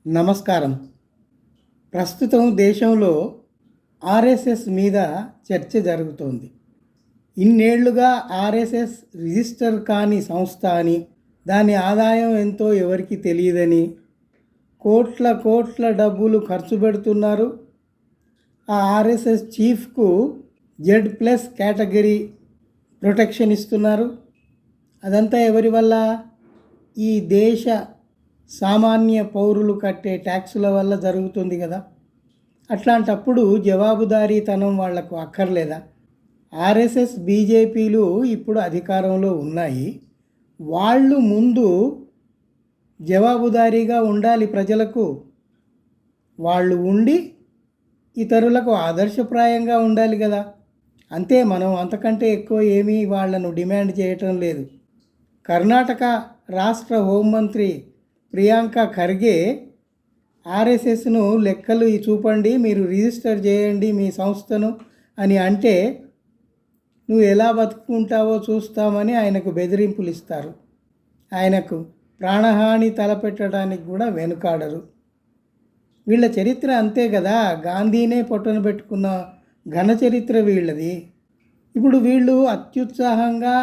నమస్కారం. ప్రస్తుతం దేశంలో ఆర్ఎస్ఎస్ మీద చర్చ జరుగుతోంది. ఇన్నేళ్లుగా ఆర్ఎస్ఎస్ రిజిస్టర్ కాని సంస్థ అని, దాని ఆదాయం ఎంతో ఎవరికి తెలియదని, కోట్ల కోట్ల డబ్బులు ఖర్చు పెడుతున్నారు. ఆ ఆర్ఎస్ఎస్ చీఫ్కు Z+ కేటగిరీ ప్రొటెక్షన్ ఇస్తున్నారు. అదంతా ఎవరి వల్ల? ఈ దేశ సామాన్య పౌరులు కట్టే ట్యాక్సుల వల్ల జరుగుతుంది కదా. అట్లాంటప్పుడు జవాబుదారీతనం వాళ్లకు అక్కర్లేదా? ఆర్ఎస్ఎస్ బీజేపీలు ఇప్పుడు అధికారంలో ఉన్నాయి. వాళ్ళు ముందు జవాబుదారీగా ఉండాలి ప్రజలకు. వాళ్ళు ఉండి ఇతరులకు ఆదర్శప్రాయంగా ఉండాలి కదా. అంతే, మనం అంతకంటే ఎక్కువ ఏమీ వాళ్లను డిమాండ్ చేయటం లేదు. కర్ణాటక రాష్ట్ర హోంమంత్రి ప్రియాంక ఖర్గే ఆర్ఎస్ఎస్ను లెక్కలు చూపండి, మీరు రిజిస్టర్ చేయండి మీ సంస్థను అని అంటే, నువ్వు ఎలా బతుకుంటావో చూస్తామని ఆయనకు బెదిరింపులు ఇస్తారు. ఆయనకు ప్రాణహాని తలపెట్టడానికి కూడా వెనుకాడరు. వీళ్ళ చరిత్ర అంతే కదా. గాంధీనే పొట్టన పెట్టుకున్న ఘన చరిత్ర వీళ్ళది. ఇప్పుడు వీళ్ళు అత్యుత్సాహంగా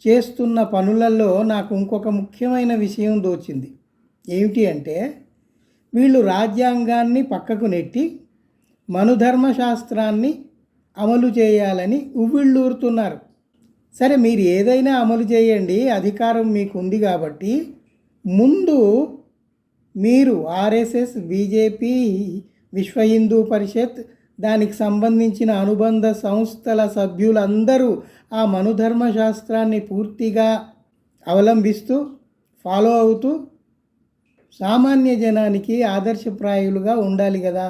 చేస్తున్న పనులలో నాకు ఇంకొక ముఖ్యమైన విషయం దోచింది. ఏమిటి అంటే, వీళ్ళు రాజ్యాంగాన్ని పక్కకు నెట్టి మనుధర్మశాస్త్రాన్ని అమలు చేయాలని ఉవ్విళ్ళూరుతున్నారు. సరే, మీరు ఏదైనా అమలు చేయండి, అధికారం మీకు ఉంది కాబట్టి. ముందు మీరు ఆర్ఎస్ఎస్, బీజేపీ, విశ్వ హిందూ పరిషత్, దానికి సంబంధించిన అనుబంధ సంస్థల సభ్యులందరూ ఆ మనుధర్మశాస్త్రాన్ని పూర్తిగా అవలంబిస్తూ ఫాలో అవుతూ సామాన్య జనానికి ఆదర్శప్రాయులుగా ఉండాలి కదా.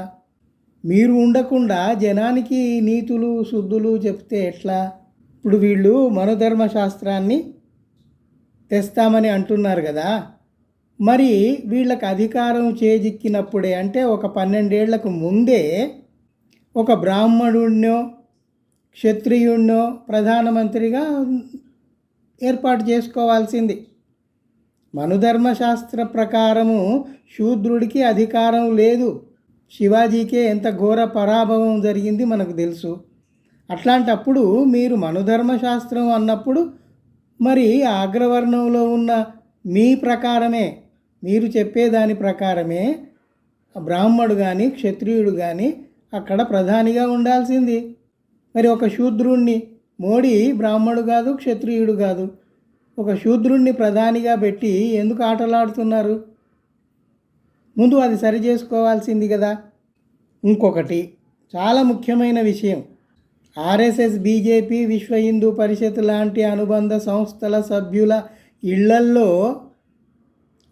మీరు ఉండకుండా జనానికి నీతులు శుద్ధులు చెప్తే ఎట్లా? ఇప్పుడు వీళ్ళు మనుధర్మశాస్త్రాన్ని తెస్తామని అంటున్నారు కదా. మరి వీళ్ళకి అధికారం చేజిక్కినప్పుడే, అంటే ఒక 12 ఏళ్లకు ముందే ఒక బ్రాహ్మణుడినో క్షత్రియుడినో ప్రధానమంత్రిగా ఏర్పాటు చేసుకోవాల్సింది. మనుధర్మశాస్త్ర ప్రకారము శూద్రుడికి అధికారం లేదు. శివాజీకే ఎంత ఘోర పరాభవం జరిగింది మనకు తెలుసు. అట్లాంటప్పుడు మీరు మనుధర్మశాస్త్రం అన్నప్పుడు మరి అగ్రవర్ణంలో ఉన్న మీ ప్రకారమే, మీరు చెప్పేదాని ప్రకారమే బ్రాహ్మడు కానీ క్షత్రియుడు కానీ అక్కడ ప్రధానిగా ఉండాల్సింది. మరి ఒక శూద్రుణ్ణి, మోడీ బ్రాహ్మడు కాదు క్షత్రియుడు కాదు, ఒక శూద్రుణ్ణి ప్రధానిగా పెట్టి ఎందుకు ఆటలాడుతున్నారు? ముందు అది సరి చేసుకోవాల్సింది కదా. ఇంకొకటి చాలా ముఖ్యమైన విషయం, ఆర్ఎస్ఎస్, బీజేపీ, విశ్వ హిందూ పరిషత్ లాంటి అనుబంధ సంస్థల సభ్యుల ఇళ్లల్లో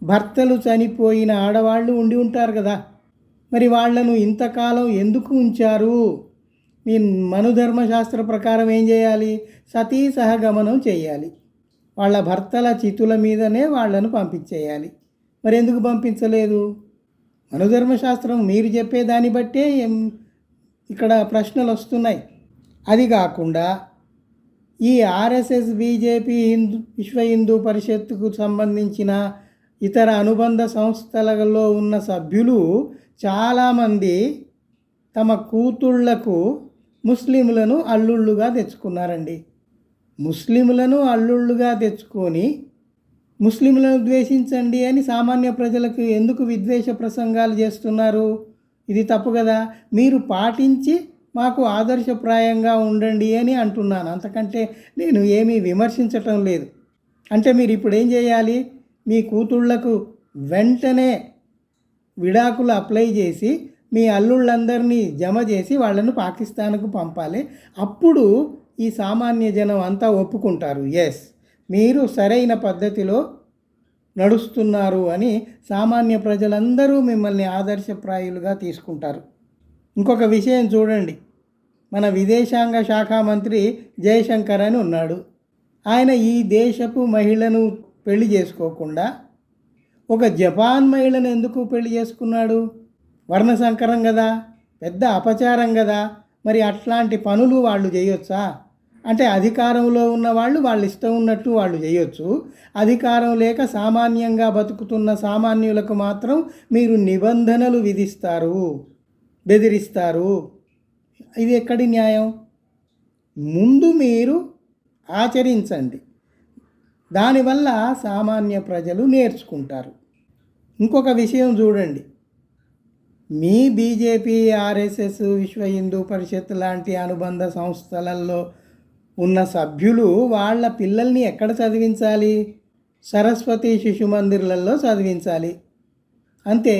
భర్తలు చనిపోయిన ఆడవాళ్ళు ఉండి ఉంటారు కదా. మరి వాళ్లను ఇంతకాలం ఎందుకు ఉంచారు? మీ మనుధర్మశాస్త్ర ప్రకారం ఏం చేయాలి? సతీ సహగమనం చేయాలి. వాళ్ళ భర్తల చితుల మీదనే వాళ్లను పంపించేయాలి. మరి ఎందుకు పంపించలేదు? మనుధర్మశాస్త్రం మీరు చెప్పేదాన్ని బట్టే ఇక్కడ ప్రశ్నలు వస్తున్నాయి. అది కాకుండా ఈ ఆర్ఎస్ఎస్, బీజేపీ, విశ్వ హిందూ పరిషత్తుకు సంబంధించిన ఇతర అనుబంధ సంస్థలలో ఉన్న సభ్యులు చాలామంది తమ కూతుళ్లకు ముస్లింలను అల్లుళ్ళుగా తెచ్చుకున్నారండి. ముస్లింలను అల్లుళ్ళుగా తెచ్చుకొని ముస్లింలను ద్వేషించండి అని సామాన్య ప్రజలకు ఎందుకు విద్వేష ప్రసంగాలు చేస్తున్నారు? ఇది తప్పు కదా. మీరు పాటించి మాకు ఆదర్శప్రాయంగా ఉండండి అని అంటున్నాను. అంతకంటే నేను ఏమీ విమర్శించటం లేదు. అంటే మీరు ఇప్పుడు ఏం చేయాలి? మీ కూతుళ్లకు వెంటనే విడాకులు అప్లై చేసి మీ అల్లుళ్ళందరినీ జమ చేసి వాళ్ళను పాకిస్తాన్కు పంపాలి. అప్పుడు ఈ సామాన్య జనం అంతా ఒప్పుకుంటారు, ఎస్ మీరు సరైన పద్ధతిలో నడుస్తున్నారు అని. సామాన్య ప్రజలందరూ మిమ్మల్ని ఆదర్శప్రాయులుగా తీసుకుంటారు. ఇంకొక విషయం చూడండి, మన విదేశాంగ శాఖ మంత్రి జయశంకర్ అని ఉన్నాడు. ఆయన ఈ దేశపు మహిళను పెళ్లి చేసుకోకుండా ఒక జపాన్ మహిళను ఎందుకు పెళ్లి చేసుకున్నాడు? వర్ణసంకరం కదా, పెద్ద అపచారం కదా. మరి అట్లాంటి పనులు వాళ్ళు చేయొచ్చా? అంటే అధికారంలో ఉన్న వాళ్ళు వాళ్ళ ఇష్టం ఉన్నట్టు వాళ్ళు చేయొచ్చు. అధికారం లేక సామాన్యంగా బతుకుతున్న సామాన్యులకు మాత్రం మీరు నిబంధనలు విధిస్తారు, బెదిరిస్తారు. ఇది ఎక్కడి న్యాయం? ముందు మీరు ఆచరించండి, దానివల్ల సామాన్య ప్రజలు నేర్చుకుంటారు. ఇంకొక విషయం చూడండి, మీ బీజేపీ, ఆర్ఎస్ఎస్, విశ్వ హిందూ పరిషత్ లాంటి అనుబంధ సంస్థలలో ఉన్న సభ్యులు వాళ్ళ పిల్లల్ని ఎక్కడ చదివించాలి? సరస్వతి శిశు మందిర్లలో చదివించాలి, అంతే.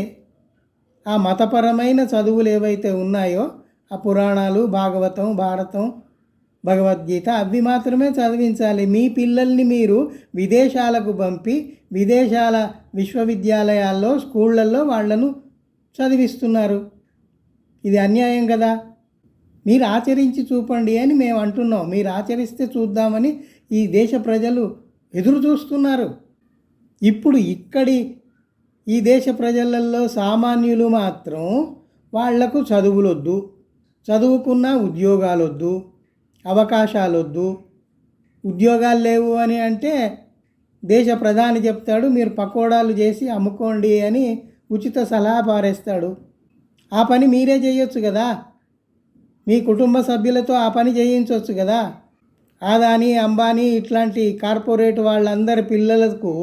ఆ మతపరమైన చదువులు ఏవైతే ఉన్నాయో, ఆ పురాణాలు, భాగవతం, భారతం, భగవద్గీత, అవి మాత్రమే చదివించాలి. మీ పిల్లల్ని మీరు విదేశాలకు పంపి విదేశాల విశ్వవిద్యాలయాల్లో, స్కూళ్ళల్లో వాళ్ళను చదివిస్తున్నారు. ఇది అన్యాయం కదా. మీరు ఆచరించి చూపండి అని మేము అంటున్నాం. మీరు ఆచరిస్తే చూద్దామని ఈ దేశ ప్రజలు ఎదురు చూస్తున్నారు. ఇప్పుడు ఈ దేశ ప్రజలలో సామాన్యులు మాత్రం వాళ్లకు చదువులొద్దు, చదువుకున్న ఉద్యోగాలొద్దు, అవకాశాలొద్దు. ఉద్యోగాలు లేవు అని అంటే దేశ ప్రధాని చెప్తాడు, మీరు పకోడాలు చేసి అమ్ముకోండి అని ఉచిత సలహా పారేస్తాడు. ఆ పని మీరే చేయొచ్చు కదా. మీ కుటుంబ సభ్యులతో ఆ పని చేయించవచ్చు కదా. ఆదాని, అంబానీ ఇట్లాంటి కార్పొరేట్ వాళ్ళందరి పిల్లలకు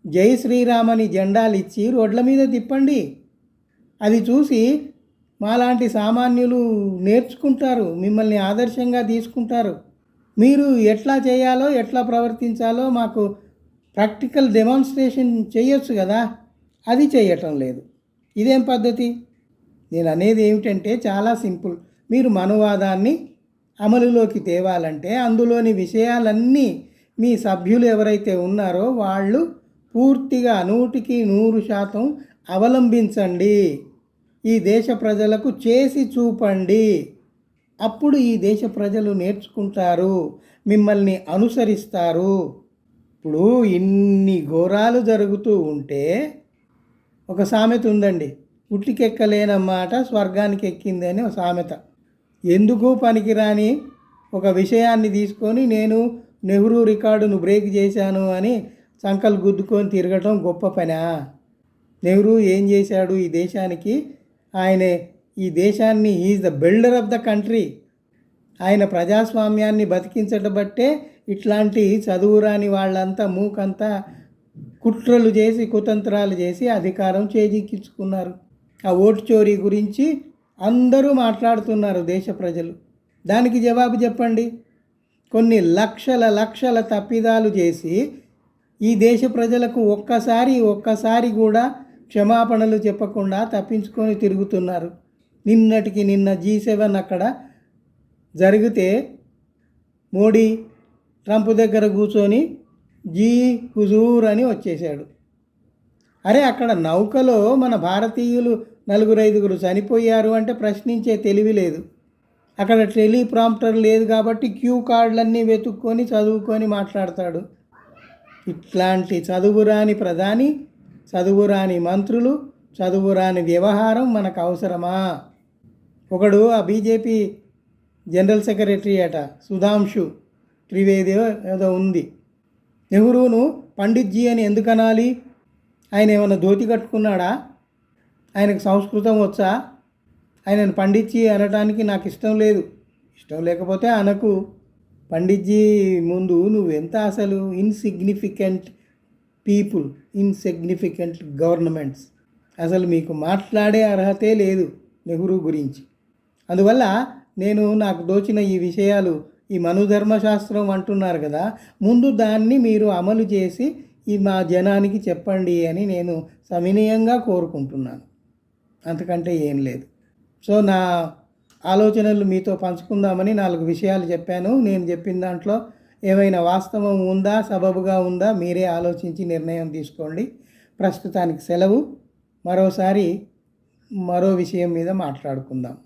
జై శ్రీరామ్ అని జెండాలు ఇచ్చి రోడ్ల మీద తిప్పండి. అది చూసి మాలాంటి సామాన్యులు నేర్చుకుంటారు, మిమ్మల్ని ఆదర్శంగా తీసుకుంటారు. మీరు ఎట్లా చేయాలో, ఎట్లా ప్రవర్తించాలో మాకు ప్రాక్టికల్ డెమాన్స్ట్రేషన్ చేయొచ్చు కదా. అది చేయటం లేదు. ఇదేం పద్ధతి? నేను అనేది ఏమిటంటే చాలా సింపుల్. మీరు మనువాదాన్ని అమలులోకి తేవాలంటే అందులోని విషయాలన్నీ మీ సభ్యులు ఎవరైతే ఉన్నారో వాళ్ళు పూర్తిగా 100% అవలంబించండి. ఈ దేశ ప్రజలకు చేసి చూపండి. అప్పుడు ఈ దేశ ప్రజలు నేర్చుకుంటారు, మిమ్మల్ని అనుసరిస్తారు. ఇప్పుడు ఇన్ని ఘోరాలు జరుగుతూ ఉంటే ఒక సామెత ఉందండి, ఉట్టికెక్కలేనమాట స్వర్గానికి ఎక్కింది అని ఒక సామెత. ఎందుకు పనికిరాని ఒక విషయాన్ని తీసుకొని నేను నెహ్రూ రికార్డును బ్రేక్ చేశాను అని సంకలు గుద్దుకొని తిరగటం గొప్ప పనా? నెహ్రూ ఏం చేశాడు ఈ దేశానికి? ఈ దేశాన్ని is the builder of the country. ఆయన ప్రజాస్వామ్యాన్ని బతికించడం బట్టే ఇట్లాంటి చదువురాని వాళ్ళంతా మూకంతా కుట్రలు చేసి, కుతంత్రాలు చేసి అధికారం చేజిక్కించుకున్నారు. ఆ ఓటు చోరీ గురించి అందరూ మాట్లాడుతున్నారు దేశ ప్రజలు. దానికి జవాబు చెప్పండి. కొన్ని లక్షల తప్పిదాలు చేసి ఈ దేశ ప్రజలకు ఒక్కసారి కూడా క్షమాపణలు చెప్పకుండా తప్పించుకొని తిరుగుతున్నారు. నిన్నటికి నిన్న G7 అక్కడ జరిగితే మోడీ ట్రంప్ దగ్గర కూర్చొని జీ హుజూర్ అని వచ్చేసాడు. అరే, అక్కడ నౌకలో మన భారతీయులు 4-5 చనిపోయారు అంటే ప్రశ్నించే తెలివి లేదు. అక్కడ టెలిప్రాంప్టర్ లేదు కాబట్టి క్యూ కార్డులన్నీ వెతుక్కొని చదువుకొని మాట్లాడతాడు. ఇట్లాంటి చదువురాని ప్రధాని, చదువురాని మంత్రులు, చదువురాని వ్యవహారం మనకు అవసరమా? ఒకడు ఆ బీజేపీ జనరల్ సెక్రటరీ అట, సుధాంశు త్రివేది ఏదో ఉంది. నెహ్రూను పండిట్జీ అని ఎందుకు అనాలి? ఆయన ఏమైనా ధోతి కట్టుకున్నాడా? ఆయనకు సంస్కృతం వచ్చా? ఆయనను పండిట్జీ అనటానికి నాకు ఇష్టం లేదు. ఇష్టం లేకపోతే అనకు. పండిట్జీ ముందు నువ్వెంత అసలు ఇన్సిగ్నిఫికెంట్ పీపుల్, ఇన్సిగ్నిఫికెంట్ గవర్నమెంట్స్. అసలు మీకు మాట్లాడే అర్హతే లేదు నెహ్రూ గురించి. అందువల్ల నాకు దోచిన ఈ విషయాలు, ఈ మనుధర్మశాస్త్రం అంటున్నారు కదా, ముందు దాన్ని మీరు అమలు చేసి మా జనానికి చెప్పండి అని నేను సవినయంగా కోరుకుంటున్నాను. అంతకంటే ఏం లేదు. సో నా ఆలోచనలు మీతో పంచుకుందామని 4 విషయాలు చెప్పాను. నేను చెప్పిన దాంట్లో ఏమైనా వాస్తవం ఉందా, సబబుగా ఉందా మీరే ఆలోచించి నిర్ణయం తీసుకోండి. ప్రస్తుతానికి సెలవు. మరోసారి మరో విషయం మీద మాట్లాడుకుందాం.